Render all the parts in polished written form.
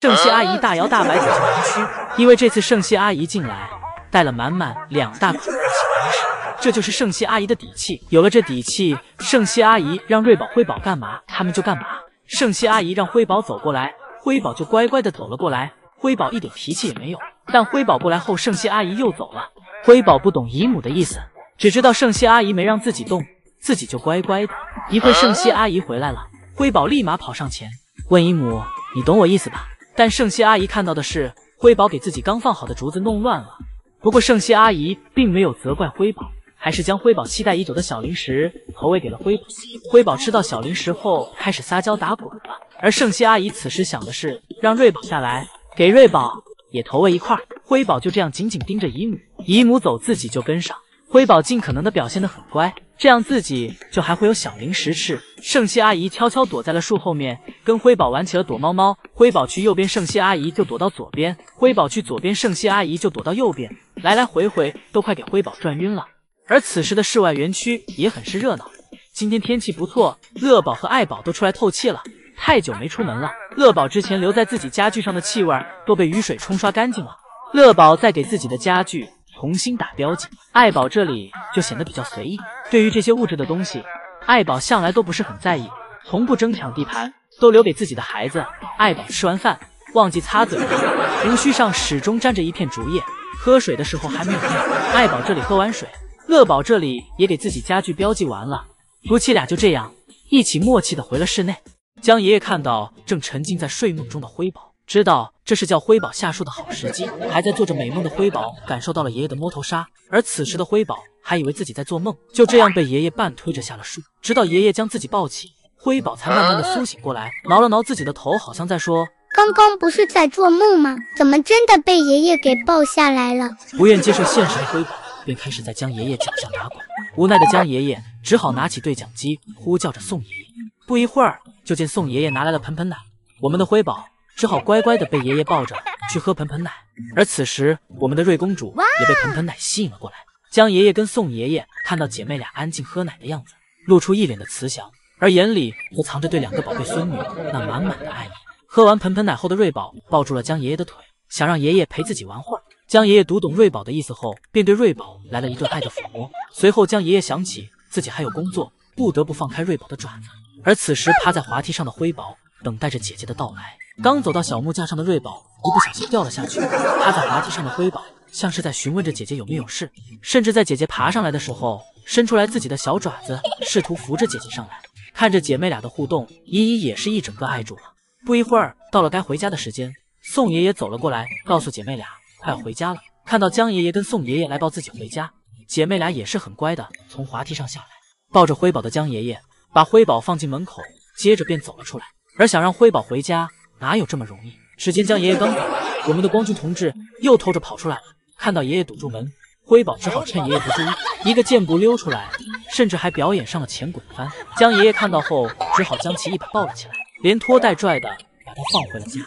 圣熙阿姨大摇大摆走进园区，因为这次圣熙阿姨进来带了满满2大口的小零食，这就是圣熙阿姨的底气。有了这底气，圣熙阿姨让瑞宝、辉宝干嘛，他们就干嘛。圣熙阿姨让辉宝走过来，辉宝就乖乖的走了过来。辉宝一点脾气也没有，但辉宝过来后，圣熙阿姨又走了。辉宝不懂姨母的意思，只知道圣熙阿姨没让自己动，自己就乖乖的。一会圣熙阿姨回来了，辉宝立马跑上前问姨母：“你懂我意思吧？”但圣熙阿姨看到的是辉宝给自己刚放好的竹子弄乱了。不过圣熙阿姨并没有责怪辉宝，还是将辉宝期待已久的小零食投喂给了辉宝。辉宝吃到小零食后开始撒娇打滚了，而圣熙阿姨此时想的是让瑞宝下来给瑞宝也投喂一块。辉宝就这样紧紧盯着姨母，姨母走自己就跟上。辉宝尽可能的表现得很乖，这样自己就还会有小零食吃。圣熙阿姨悄悄躲在了树后面，跟辉宝玩起了躲猫猫。辉宝去右边，圣熙阿姨就躲到左边；辉宝去左边，圣熙阿姨就躲到右边，来来回回都快给辉宝转晕了。而此时的室外园区也很是热闹，今天天气不错，乐宝和爱宝都出来透气了。太久没出门了，乐宝之前留在自己家具上的气味都被雨水冲刷干净了。乐宝在给自己的家具重新打标记，爱宝这里就显得比较随意。对于这些物质的东西，爱宝向来都不是很在意，从不争抢地盘，都留给自己的孩子。爱宝吃完饭忘记擦嘴了，胡须上始终沾着一片竹叶，喝水的时候还没有用。爱宝这里喝完水，乐宝这里也给自己家具标记完了，夫妻俩就这样一起默契的回了室内。江爷爷看到正沉浸在睡梦中的辉宝，知道这是叫辉宝下树的好时机。还在做着美梦的辉宝感受到了爷爷的摸头杀，而此时的辉宝还以为自己在做梦，就这样被爷爷半推着下了树。直到爷爷将自己抱起，辉宝才慢慢的苏醒过来，挠了挠自己的头，好像在说：“刚刚不是在做梦吗？怎么真的被爷爷给抱下来了？”不愿接受现实的辉宝便开始在江爷爷脚下打滚，无奈的江爷爷只好拿起对讲机呼叫着宋爷爷。不一会儿，就见宋爷爷拿来了盆盆奶，我们的辉宝只好乖乖的被爷爷抱着去喝盆盆奶。而此时，我们的瑞公主也被盆盆奶吸引了过来。江爷爷跟宋爷爷看到姐妹俩安静喝奶的样子，露出一脸的慈祥，而眼里则藏着对2个宝贝孙女那满满的爱意。喝完盆盆奶后的瑞宝抱住了江爷爷的腿，想让爷爷陪自己玩会儿。江爷爷读懂瑞宝的意思后，便对瑞宝来了一顿爱的抚摸。随后，江爷爷想起自己还有工作，不得不放开瑞宝的爪子。而此时趴在滑梯上的辉宝等待着姐姐的到来。刚走到小木架上的瑞宝一不小心掉了下去，趴在滑梯上的辉宝像是在询问着姐姐有没有事，甚至在姐姐爬上来的时候伸出来自己的小爪子，试图扶着姐姐上来。看着姐妹俩的互动，依依也是一整个爱住了。不一会儿，到了该回家的时间，宋爷爷走了过来，告诉姐妹俩快要回家了。看到江爷爷跟宋爷爷来抱自己回家，姐妹俩也是很乖的从滑梯上下来，抱着辉宝的江爷爷把辉宝放进门口，接着便走了出来。而想让辉宝回家哪有这么容易？只见江爷爷刚走，我们的光军同志又偷着跑出来了。看到爷爷堵住门，辉宝只好趁爷爷不注意，一个箭步溜出来，甚至还表演上了前滚翻。江爷爷看到后，只好将其一把抱了起来，连拖带拽的把他放回了家。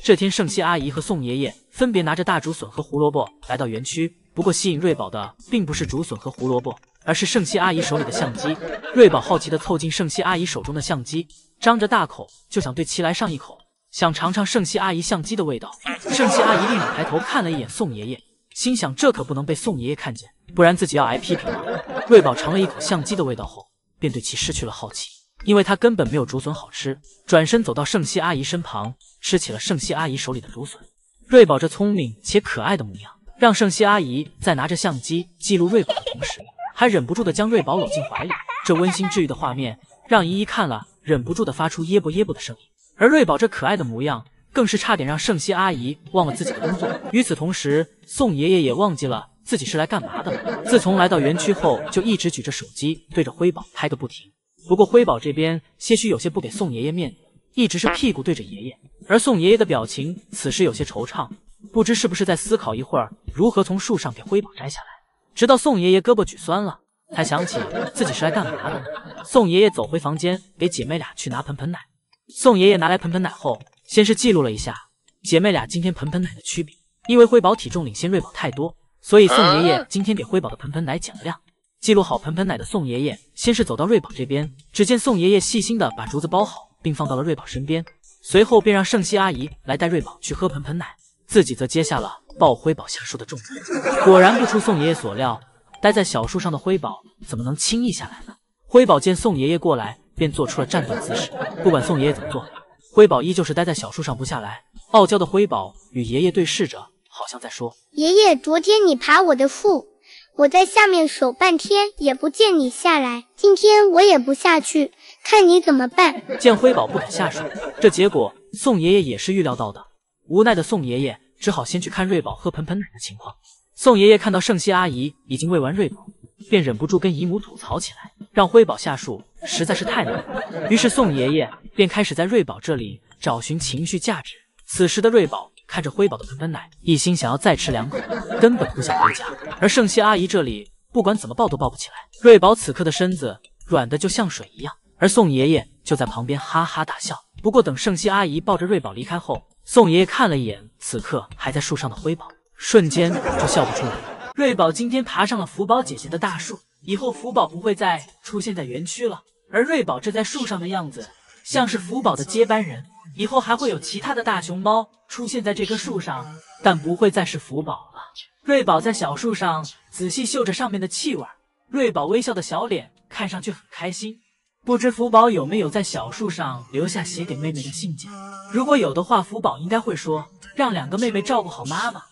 这天，圣熙阿姨和宋爷爷分别拿着大竹笋和胡萝卜来到园区，不过吸引瑞宝的并不是竹笋和胡萝卜，而是圣熙阿姨手里的相机。瑞宝好奇地凑近圣熙阿姨手中的相机，张着大口就想对其来上一口，想尝尝圣熙阿姨相机的味道。圣熙阿姨立马抬头看了一眼宋爷爷，心想这可不能被宋爷爷看见，不然自己要挨批评了。瑞宝尝了一口相机的味道后，便对其失去了好奇，因为他根本没有竹笋好吃。转身走到圣熙阿姨身旁，吃起了圣熙阿姨手里的竹笋。瑞宝这聪明且可爱的模样，让圣熙阿姨在拿着相机记录瑞宝的同时，还忍不住的将瑞宝搂进怀里。这温馨治愈的画面让依依看了忍不住的发出耶啵耶啵的声音，而瑞宝这可爱的模样更是差点让圣熙阿姨忘了自己的工作。与此同时，宋爷爷也忘记了自己是来干嘛的了。自从来到园区后，就一直举着手机对着辉宝拍个不停。不过辉宝这边些许有些不给宋爷爷面子，一直是屁股对着爷爷，而宋爷爷的表情此时有些惆怅，不知是不是在思考一会儿如何从树上给辉宝摘下来。直到宋爷爷胳膊举酸了，才想起自己是来干嘛的。宋爷爷走回房间，给姐妹俩去拿盆盆奶。宋爷爷拿来盆盆奶后，先是记录了一下姐妹俩今天盆盆奶的区别，因为辉宝体重领先瑞宝太多，所以宋爷爷今天给辉宝的盆盆奶减了量。记录好盆盆奶的宋爷爷先是走到瑞宝这边，只见宋爷爷细心的把竹子包好并放到了瑞宝身边。随后便让圣希阿姨来带瑞宝去喝盆盆奶，自己则接下了抱辉宝下树的重任。果然不出宋爷爷所料，待在小树上的辉宝怎么能轻易下来呢？辉宝见宋爷爷过来，便做出了站断姿势。不管宋爷爷怎么做，辉宝依旧是待在小树上不下来。傲娇的辉宝与爷爷对视着，好像在说：爷爷，昨天你爬我的树，我在下面守半天也不见你下来，今天我也不下去，看你怎么办。见辉宝不肯下树，这结果宋爷爷也是预料到的。无奈的宋爷爷只好先去看瑞宝喝盆盆奶的情况。宋爷爷看到圣希阿姨已经喂完瑞宝，便忍不住跟姨母吐槽起来，让辉宝下树实在是太难了。于是宋爷爷便开始在瑞宝这里找寻情绪价值。此时的瑞宝看着辉宝的盆盆奶，一心想要再吃2口，根本不想回家。而圣希阿姨这里不管怎么抱都抱不起来，瑞宝此刻的身子软的就像水一样，而宋爷爷就在旁边哈哈大笑。不过等圣希阿姨抱着瑞宝离开后，宋爷爷看了一眼此刻还在树上的辉宝，瞬间就笑不出来了。瑞宝今天爬上了福宝姐姐的大树，以后福宝不会再出现在园区了，而瑞宝这在树上的样子像是福宝的接班人，以后还会有其他的大熊猫出现在这棵树上，但不会再是福宝了。瑞宝在小树上仔细嗅着上面的气味，瑞宝微笑的小脸看上去很开心。不知福宝有没有在小树上留下写给妹妹的信件？如果有的话，福宝应该会说，让2个妹妹照顾好妈妈，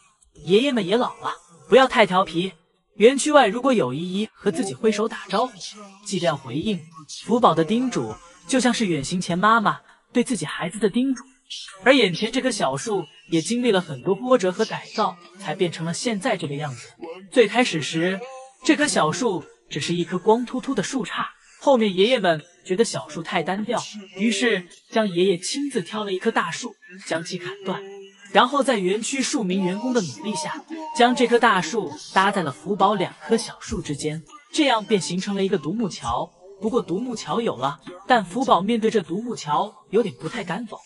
爷爷们也老了，不要太调皮。园区外如果有姨姨和自己挥手打招呼，记得要回应。福宝的叮嘱就像是远行前妈妈对自己孩子的叮嘱。而眼前这棵小树也经历了很多波折和改造，才变成了现在这个样子。最开始时，这棵小树只是一棵光秃秃的树杈，后面爷爷们觉得小树太单调，于是将爷爷亲自挑了一棵大树，将其砍断，然后在园区数名员工的努力下，将这棵大树搭在了福宝2棵小树之间，这样便形成了一个独木桥。不过独木桥有了，但福宝面对这独木桥有点不太敢走，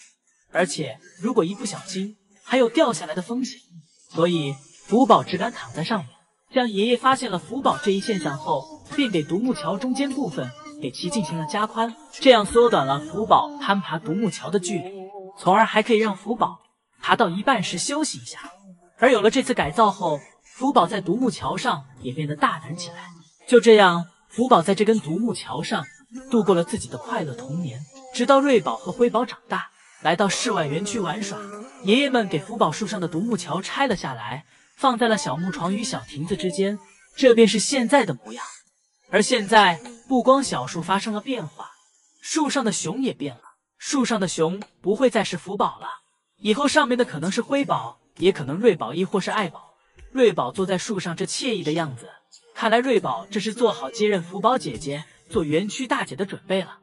而且如果一不小心还有掉下来的风险，所以福宝只敢躺在上面。将爷爷发现了福宝这一现象后，便给独木桥中间部分给其进行了加宽，这样缩短了福宝攀爬独木桥的距离，从而还可以让福宝爬到一半时休息一下。而有了这次改造后，福宝在独木桥上也变得大胆起来。就这样，福宝在这根独木桥上度过了自己的快乐童年，直到瑞宝和辉宝长大，来到室外园区玩耍。爷爷们给福宝树上的独木桥拆了下来，放在了小木床与小亭子之间，这便是现在的模样。而现在不光小树发生了变化，树上的熊也变了。树上的熊不会再是福宝了，以后上面的可能是辉宝，也可能瑞宝亦或是爱宝。瑞宝坐在树上这惬意的样子，看来瑞宝这是做好接任福宝姐姐做园区大姐的准备了。